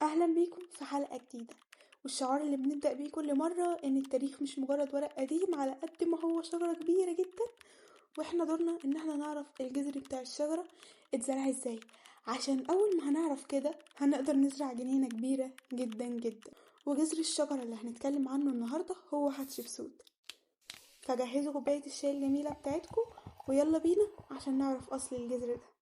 أهلا بيكم في حلقة جديدة. والشعار اللي بنبدأ بيه كل مرة إن التاريخ مش مجرد ورق قديم على قد ما هو شجرة كبيرة جدا، واحنا دورنا إن احنا نعرف الجذر بتاع الشجرة اتزرع ازاي، عشان أول ما هنعرف كده هنقدر نزرع جنينة كبيرة جدا جدا. وجذر الشجرة اللي هنتكلم عنه النهاردة هو حتشبسوت. فجهزوا كوباية الشاي الجميلة بتاعتكم ويلا بينا عشان نعرف أصل الجذر ده.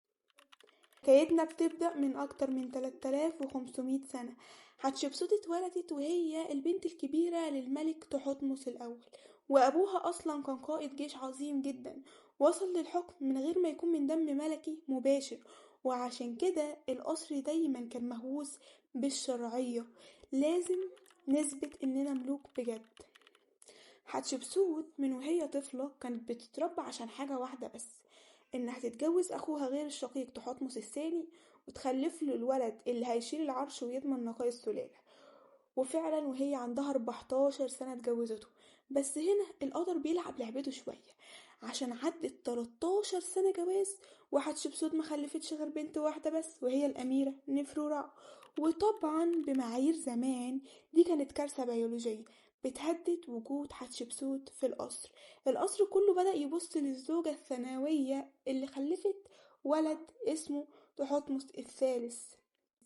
حكايتنا بتبدأ من أكتر من 3500 سنة. حتشبسوت اتولدت وهي البنت الكبيرة للملك تحتمس الأول، وأبوها أصلا كان قائد جيش عظيم جدا، وصل للحكم من غير ما يكون من دم ملكي مباشر، وعشان كده القصر دايما كان مهووس بالشرعية. لازم نثبت إننا ملوك بجد. حتشبسوت من وهي طفلة كانت بتتربى عشان حاجة واحدة بس، إنها تتجوز أخوها غير الشقيق تحتمس الثاني، وتخلف له الولد اللي هيشيل العرش ويضمن نقاء السلالة. وفعلا وهي عندها 14 سنة اتجوزته. بس هنا القدر بيلعب لعبته شوية، عشان عدت 13 سنة جواز وحتشبسوت مخلفتش غير بنت واحدة بس، وهي الأميرة نفرورع. وطبعا بمعايير زمان دي كانت كارثة بيولوجية بتهدد وجود حتشبسوت في القصر. القصر كله بدأ يبص للزوجة الثانوية اللي خلفت ولد اسمه تحتمس الثالث.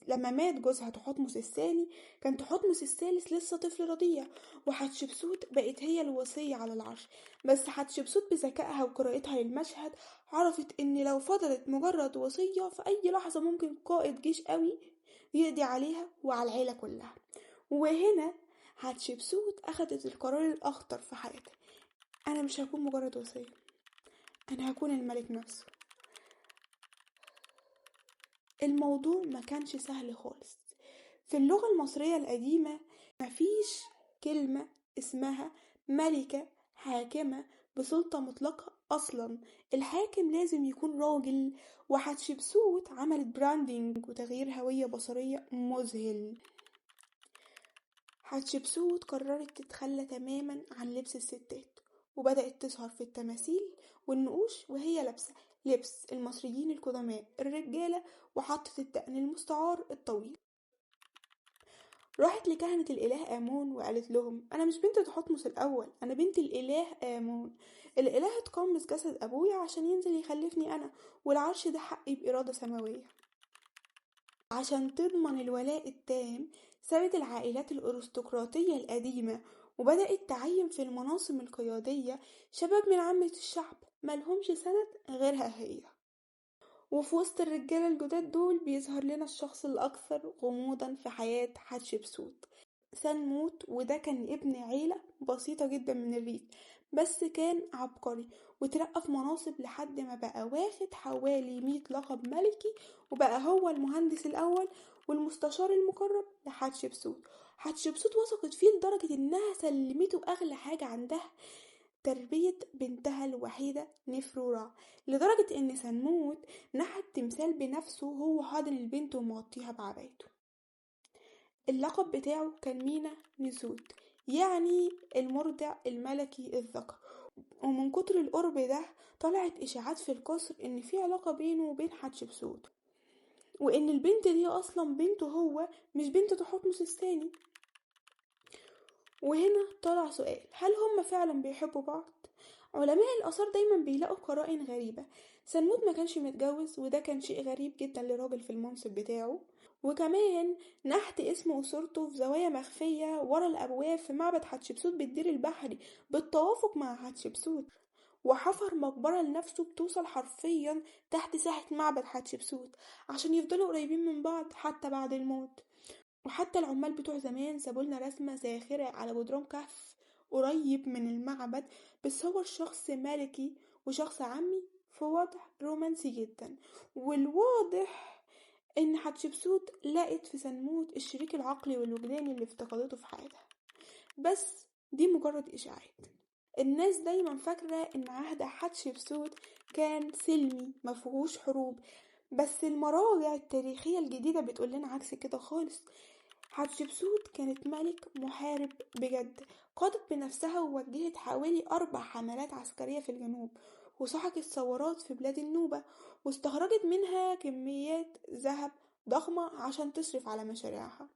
لما مات جوزها تحتمس الثاني كان تحتمس الثالث لسه طفل رضيع، وحتشبسوت بقت هي الوصية على العرش. بس حتشبسوت بذكائها وقراءتها للمشهد عرفت ان لو فضلت مجرد وصية في اي لحظة ممكن قائد جيش قوي يقضي عليها وعلى العيلة كلها. وهنا حتشبسوت اخدت القرار الاخطر في حياتها: انا مش هكون مجرد وصية، انا هكون الملك نفسه. الموضوع ما كانش سهل خالص. في اللغة المصرية القديمة مفيش كلمة اسمها ملكة حاكمة بسلطة مطلقة أصلا. الحاكم لازم يكون راجل، وحتشبسوت عملت براندنج وتغيير هوية بصرية مذهل. حتشبسوت قررت تتخلى تماما عن لبس الستات، وبدأت تظهر في التماثيل والنقوش وهي لابسة لبس المصريين القدماء الرجالة، وحطت الدقن المستعار الطويل. راحت لكهنة الإله آمون وقالت لهم: أنا مش بنت تحتمس الأول، أنا بنت الإله آمون. الإله اتقمص جسد أبويا عشان ينزل يخلفني أنا، والعرش ده حقي بإرادة سماوية. عشان تضمن الولاء التام سابت العائلات الأرستقراطية القديمة، وبدأت تعين في المناصب القيادية شباب من عامة الشعب ملهمش سند غيرها هي. وفي وسط الرجالة الجداد دول بيظهر لنا الشخص الأكثر غموضا في حياة حتشبسوت: سنموت. وده كان ابن عيلة بسيطة جدا من الريف، بس كان عبقري وترقى في مناصب لحد ما بقى واخد حوالي 100 لقب ملكي، وبقى هو المهندس الأول والمستشار المقرب لحتشبسوت. حتشبسوت وثقت فيه لدرجة إنها سلمته أغلى حاجة عندها: تربية بنتها الوحيدة نفرورة، لدرجة إن سنموت نحت تمثال بنفسه وهو حاضن البنت ومغطيها بعبايته. اللقب بتاعه كان مينا نسوت، يعني المرضع الملكي الذكر. ومن كتر القرب ده طلعت إشاعات في القصر إن في علاقة بينه وبين حتشبسوت، وإن البنت دي أصلا بنته هو مش بنت تحتمس الثاني. وهنا طلع سؤال: هل هم فعلا بيحبوا بعض؟ علماء الآثار دايما بيلاقوا قرائن غريبة. سنموت ما كانش متجوز، وده كان شيء غريب جدا لراجل في المنصب بتاعه. وكمان نحت اسم وصورته في زوايا مخفية ورا الأبواب في معبد حتشبسوت بالدير البحري بالتوافق مع حتشبسوت. وحفر مقبرة لنفسه بتوصل حرفيا تحت ساحة معبد حتشبسوت عشان يفضلوا قريبين من بعض حتى بعد الموت. وحتى العمال بتوع زمان سابولنا رسمة زاخرة على جدران كهف قريب من المعبد بصور شخص ملكي وشخص عامي في وضع رومانسي جدا. والواضح ان حتشبسوت لقت في سنموت الشريك العقلي والوجداني اللي افتقدته في حياتها. بس دي مجرد اشاعات. الناس دايما فاكرة ان عهد حتشبسوت كان سلمي مفيهوش حروب، بس المراجع التاريخية الجديدة بتقولنا عكس كده خالص. حتشبسوت كانت ملك محارب بجد، قادت بنفسها ووجهت حوالي 4 حملات عسكرية في الجنوب، وسحقت ثورات في بلاد النوبة، واستخرجت منها كميات ذهب ضخمة عشان تصرف على مشاريعها.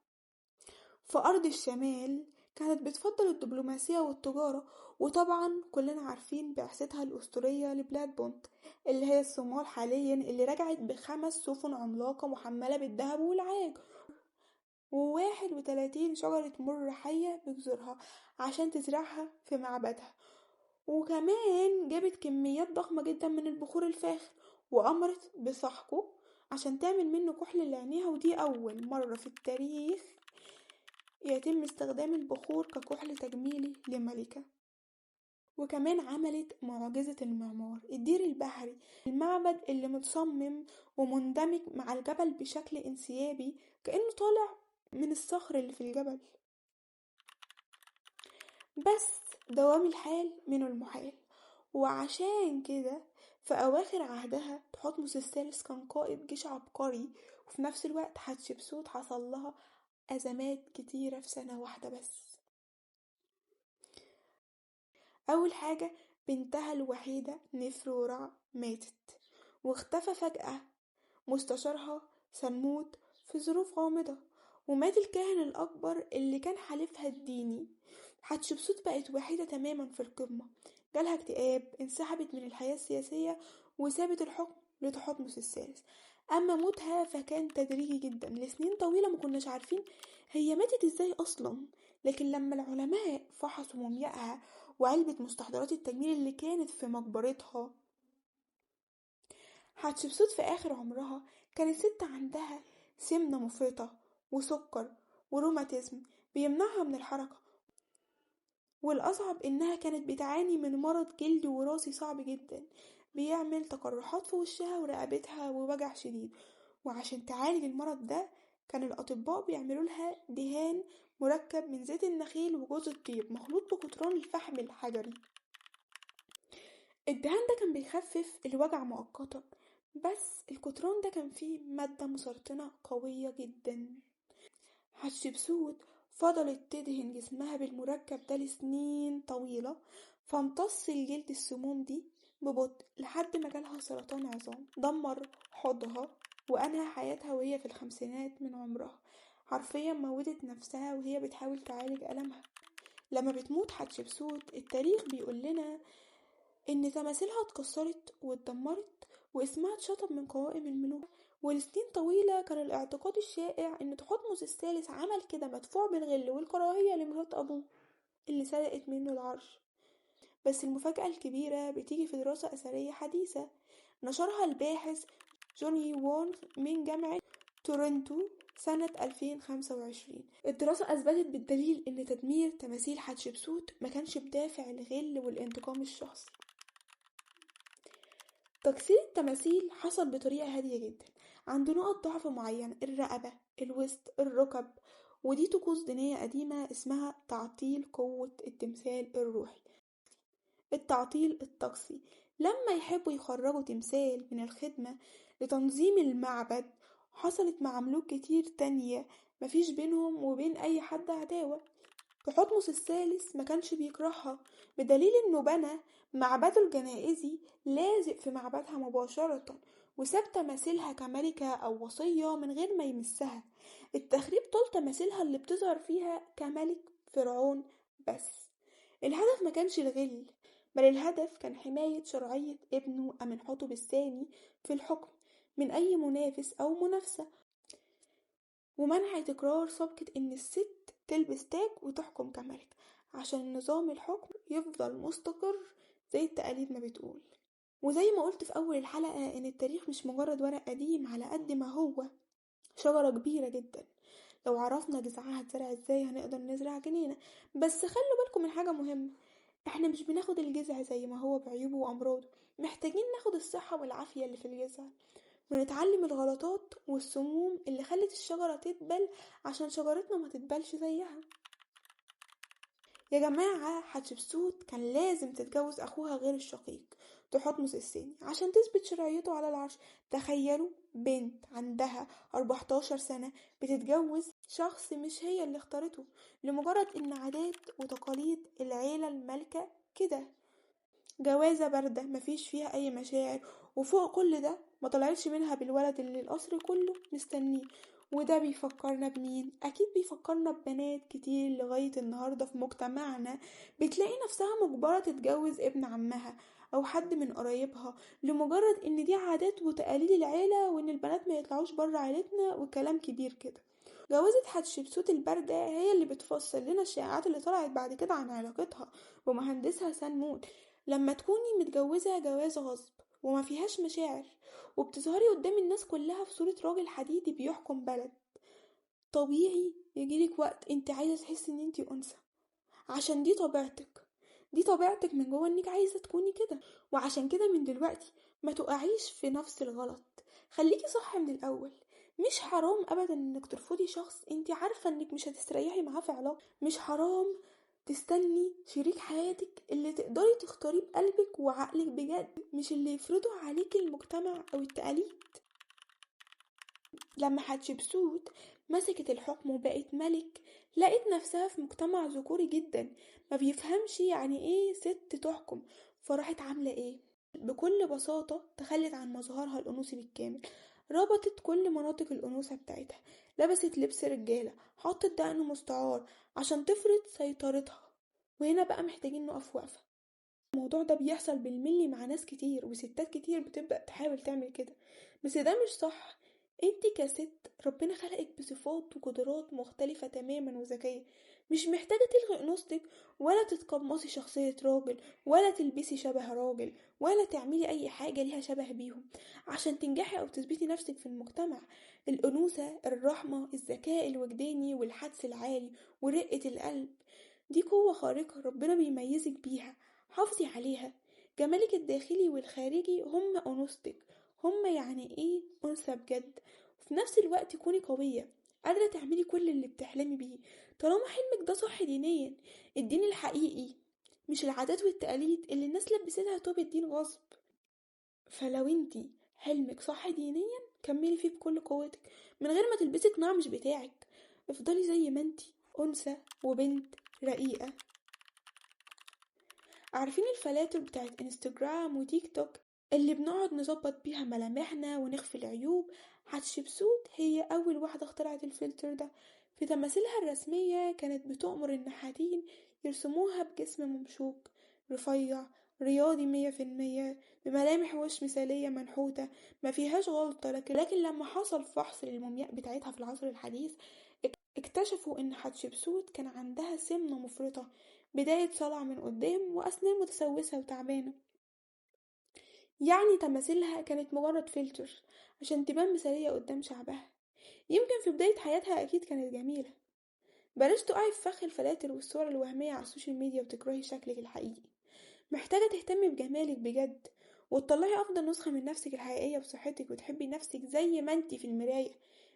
في أرض الشمال كانت بتفضل الدبلوماسية والتجارة، وطبعا كلنا عارفين بعثتها الأسطورية لبلاد بونت اللي هي الصومال حاليا، اللي رجعت ب5 سفن عملاقة محملة بالذهب والعاج و31 شجرة مر حية بجذورها عشان تزرعها في معبدها. وكمان جابت كميات ضخمة جدا من البخور الفاخر، وأمرت بسحقه عشان تعمل منه كحل لعينيها، ودي أول مرة في التاريخ يتم استخدام البخور ككحل تجميلي لملكة. وكمان عملت معجزة المعمار، الدير البحري، المعبد اللي متصمم ومندمج مع الجبل بشكل انسيابي كأنه طالع من الصخر اللي في الجبل. بس دوام الحال من المحال، وعشان كده في أواخر عهدها تحتمس الثالث كان قائد جيش عبقري، وفي نفس الوقت حتشبسوت حصل لها أزمات كتيرة في سنة واحدة بس. أول حاجة، بنتها الوحيدة نفرورع ماتت واختفى فجأة مستشارها سنموت في ظروف غامضة، ومات الكاهن الأكبر اللي كان حليفها الديني. حتشبسوت بقت وحيدة تماما في القمة، جالها اكتئاب، انسحبت من الحياة السياسية وسابت الحكم لتحتمس الثالث. أما موتها فكان تدريجي جدا، لسنين طويلة مكناش عارفين هي ماتت ازاي أصلا. لكن لما العلماء فحصوا موميائها وعلبة مستحضرات التجميل اللي كانت في مقبرتها، حتشبسوت في آخر عمرها كانت ست عندها سمنة مفرطة وسكر وروماتيزم بيمنعها من الحركة، والأصعب إنها كانت بتعاني من مرض جلدي وراثي صعب جدا بيعمل تقرحات في وشها ورقبتها ووجع شديد. وعشان تعالج المرض ده كان الأطباء بيعملوا لها دهان مركب من زيت النخيل وجوز الطيب مخلوط بقطران الفحم الحجري. الدهان ده كان بيخفف الوجع مؤقتا، بس القطران ده كان فيه مادة مسرطنة قوية جدا. حتشبسوت فضلت تدهن جسمها بالمركب ده لسنين طويلة، فامتص الجلد السموم دي ببطء لحد ما جالها سرطان عظام دمر حوضها وأنهى حياتها وهي في الخمسينات من عمرها. حرفيا موتت نفسها وهي بتحاول تعالج ألمها. لما بتموت حتشبسوت التاريخ بيقول لنا إن تماثيلها اتكسرت واتدمرت واسمها اتشطب من قوائم الملوك. ولسنين طويلة كان الاعتقاد الشائع إن تحتمس الثالث عمل كده مدفوع بالغل والكراهية لمرات أبوه اللي سرقت منه العرش. بس المفاجأة الكبيرة بتيجي في دراسة أثرية حديثة نشرها الباحث جوني وونغ من جامعة تورنتو سنة 2025. الدراسة أثبتت بالدليل إن تدمير تماثيل حتشبسوت ما كانش بدافع الغل والانتقام الشخصي. تكسير التماثيل حصل بطريقة هادية جدا عند نقط ضعف معينة، الرقبة، الوسط، الركب، ودي طقوس دينية قديمة اسمها تعطيل قوة التمثال الروحي. التعطيل الطقسي لما يحبوا يخرجوا تمثال من الخدمة لتنظيم المعبد، حصلت مع ملوك كتير تانية مفيش بينهم وبين أي حد عداوة. تحتمس الثالث ما كانش بيكرهها، بدليل انه بنى معبده الجنائزي لازق في معبدها مباشرة وساب تماثيلها كملكة أو وصية من غير ما يمسها. التخريب طول تماثيلها اللي بتظهر فيها كملك فرعون، بس الهدف ما كانش الغل، بل الهدف كان حماية شرعية ابنه أمنحتب الثاني في الحكم من أي منافس أو منافسة، ومنع تكرار سابقة إن الست تلبس تاج وتحكم كملك عشان نظام الحكم يفضل مستقر زي التقاليد ما بتقول. وزي ما قلت في أول الحلقة إن التاريخ مش مجرد ورق قديم على قد ما هو شجرة كبيرة جدا، لو عرفنا جذعها اتزرع ازاي هنقدر نزرع جنينة. بس خلوا بالكم من حاجة مهمة، احنا مش بناخد الجذع زي ما هو بعيوبه وأمراضه، محتاجين ناخد الصحة والعافية اللي في الجذع ونتعلم الغلطات والسموم اللي خلت الشجرة تدبل عشان شجرتنا ما تدبلش زيها. يا جماعة حتشبسوت كان لازم تتجوز أخوها غير الشقيق تحتمس الثاني عشان تثبت شرعيته على العرش. تخيلوا بنت عندها 14 سنة بتتجوز شخص مش هي اللي اختارته لمجرد إن عادات وتقاليد العيلة المالكة كده. جوازة باردة مفيش فيها أي مشاعر وفوق كل ده ما طلعتش منها بالولد اللي القصر كله مستنيه. وده بيفكرنا بمين؟ اكيد بيفكرنا ببنات كتير لغاية النهاردة في مجتمعنا بتلاقي نفسها مجبرة تتجوز ابن عمها او حد من قرايبها لمجرد ان دي عادات وتقاليد العيلة، وان البنات ما يطلعوش بره عيلتنا، وكلام كبير كده. جوازة حتشبسوت الباردة هي اللي بتفسر لنا الشائعات اللي طلعت بعد كده عن علاقتها بمهندسها سنموت. لما تكوني متجوزة جواز غصب وما فيهاش مشاعر، وبتظهري قدام الناس كلها في صورة راجل حديدي بيحكم بلد، طبيعي يجيلك وقت انت عايزة تحسي ان انت انثى، عشان دي طبيعتك. دي طبيعتك من جوه انك عايزة تكوني كده. وعشان كده من دلوقتي ما تقعيش في نفس الغلط، خليكي صح من الاول. مش حرام ابدا انك ترفضي شخص انت عارفة انك مش هتستريحي معاه في علاقة. مش حرام تستني شريك حياتك اللي تقدري تختاريه بقلبك وعقلك بجد، مش اللي يفرضه عليك المجتمع او التقاليد. لما حتشبسوت مسكت الحكم وبقت ملك، لقيت نفسها في مجتمع ذكوري جدا ما بيفهمش يعني ايه ست تحكم. فراحت عاملة ايه؟ بكل بساطة تخلت عن مظهرها الأنوثي بالكامل، ربطت كل مناطق الأنوثة بتاعتها، لبست لبس رجالة، حطت دقن مستعار عشان تفرض سيطرتها. وهنا بقى محتاجين نقف وقفة. الموضوع ده بيحصل بالملي مع ناس كتير وستات كتير بتبدأ تحاول تعمل كده، بس ده مش صح. انتي كست ربنا خلقك بصفات وقدرات مختلفة تماما وذكية، مش محتاجة تلغي انوثتك ولا تتقمصي شخصية راجل ولا تلبسي شبه راجل ولا تعملي اي حاجة ليها شبه بيهم عشان تنجحي او تثبتي نفسك في المجتمع. الانوثة، الرحمة، الذكاء الوجداني والحدس العالي ورقة القلب، دي قوة خارقة ربنا بيميزك بيها، حافظي عليها. جمالك الداخلي والخارجي هم أنوثتك، هم يعني ايه أنثى بجد. وفي نفس الوقت كوني قوية، قادرة تعملي كل اللي بتحلمي بيه طالما حلمك ده صح دينيا. الدين الحقيقي مش العادات والتقاليد اللي الناس لبستها توب الدين غصب. فلو انتي حلمك صح دينيا كملي فيه بكل قوتك من غير ما تلبسي قناع مش بتاعك. افضلي زي ما انتي، أنثى وبنت رقيقة. عارفين الفلاتر بتاعت انستجرام وتيك توك اللي بنقعد نظبط بيها ملامحنا ونخفي العيوب؟ حتشبسوت هي اول واحدة اخترعت الفلتر ده. في تماثيلها الرسمية كانت بتؤمر النحاتين يرسموها بجسم ممشوق رفيع رياضي 100%، بملامح وش مثالية منحوتة ما فيهاش غلطة. لكن لما حصل فحص للمومياء بتاعتها في العصر الحديث، اكتشفوا ان حتشبسوت كان عندها سمنة مفرطة، بداية صلع من قدام، وأسنان متسوسة وتعبانة. يعني تماثيلها كانت مجرد فلتر عشان تبان مثالية قدام شعبها. يمكن في بداية حياتها أكيد كانت جميلة. بلاش تقعي في فخ الفلاتر والصور الوهمية على السوشيال ميديا وتكرهي شكلك الحقيقي. محتاجة تهتمي بجمالك بجد وتطلعي أفضل نسخة من نفسك الحقيقية بصحتك، وتحبي نفسك زي ما انتي في المراية.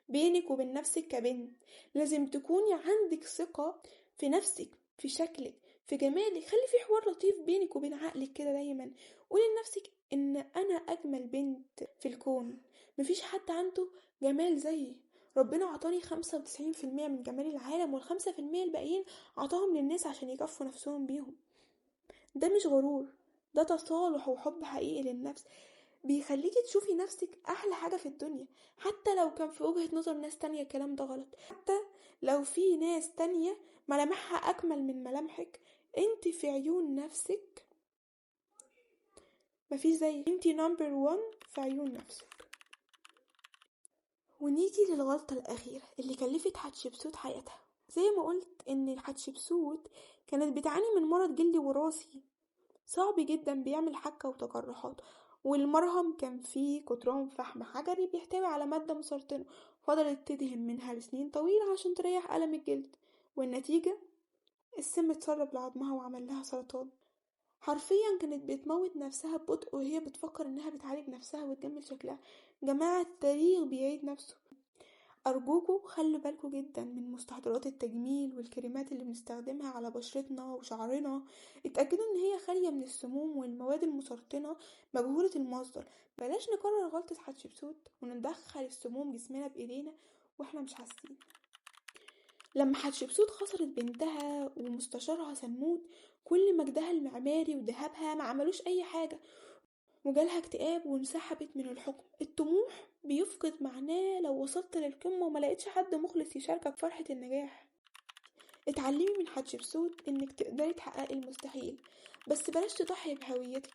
بينك وبين نفسك كبنت لازم تكوني عندك ثقة في نفسك، في شكلك، في جمالك. خلي في حوار لطيف بينك وبين عقلك كده دايما. قولي لنفسك ان انا اجمل بنت في الكون، مفيش حد عنده جمال زيي. ربنا عطاني 95% من جمال العالم، وال5% الباقيين عطاهم للناس عشان يكفوا نفسهم بيهم. ده مش غرور، ده تصالح وحب حقيقي للنفس بيخليكي تشوفي نفسك احلى حاجة في الدنيا. حتى لو كان في وجهة نظر ناس تانية الكلام ده غلط، حتى لو في ناس تانية ملامحها اكمل من ملامحك، انت في عيون نفسك مفيش زي انت نمبر 1 في عيون نفسك. ونيجي للغلطة الأخيرة اللي كلفت حتشبسوت حياتها. زي ما قلت ان حتشبسوت كانت بتعاني من مرض جلدي وراثي صعب جدا بيعمل حكة وتقرحات، والمرهم كان فيه كتران فحم حجري بيحتوي على مادة مسرطنة. فضلت تدهن منها لسنين طويلة عشان تريح ألم الجلد، والنتيجة السم اتسرب لعظمها وعمل لها سرطان. حرفيا كانت بتموت نفسها ببطء وهي بتفكر انها بتعالج نفسها وتجمل شكلها. جماعة التاريخ بيعيد نفسه. أرجوكوا خلوا بالكوا جدا من مستحضرات التجميل والكريمات اللي بنستخدمها على بشرتنا وشعرنا. اتأكدوا ان هي خالية من السموم والمواد المسرطنة مجهولة المصدر. بلاش نكرر غلطة حتشبسوت وندخل السموم جسمنا بإيدينا واحنا مش حاسين. لما حتشبسوت خسرت بنتها ومستشارها سنموت، كل مجدها المعماري وذهبها ما عملوش اي حاجة، وجالها اكتئاب وانسحبت من الحكم. الطموح بيفقد معناه لو وصلت للقمة وما لقيتش حد مخلص يشاركك فرحة النجاح. اتعلمي من حتشبسوت انك تقدري تحققي المستحيل، بس بلاش تضحي بهويتك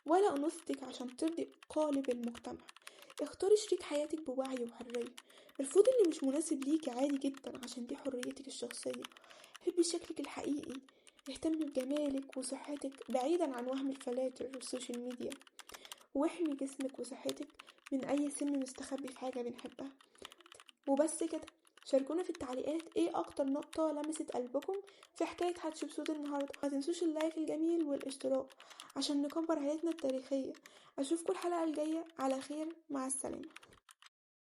ولا انوثتك عشان ترضي قالب المجتمع. اختاري شريك حياتك بوعي وحرية. ارفضي اللي مش مناسب ليكي عادي جدا عشان دي حريتك الشخصية. حبي شكلك الحقيقي، اهتمي بجمالك وصحتك بعيدا عن وهم الفلاتر والسوشيال ميديا، واحمي جسمك وصحتك من اي سم مستخبي في حاجة بنحبها. وبس كده. شاركونا في التعليقات ايه اكتر نقطة لمست قلبكم في حكاية حتشبسوت النهاردة. ما تنسوش اللايك الجميل والاشتراك عشان نكبر عائلتنا التاريخية. اشوفكم الحلقة الجاية على خير، مع السلامة.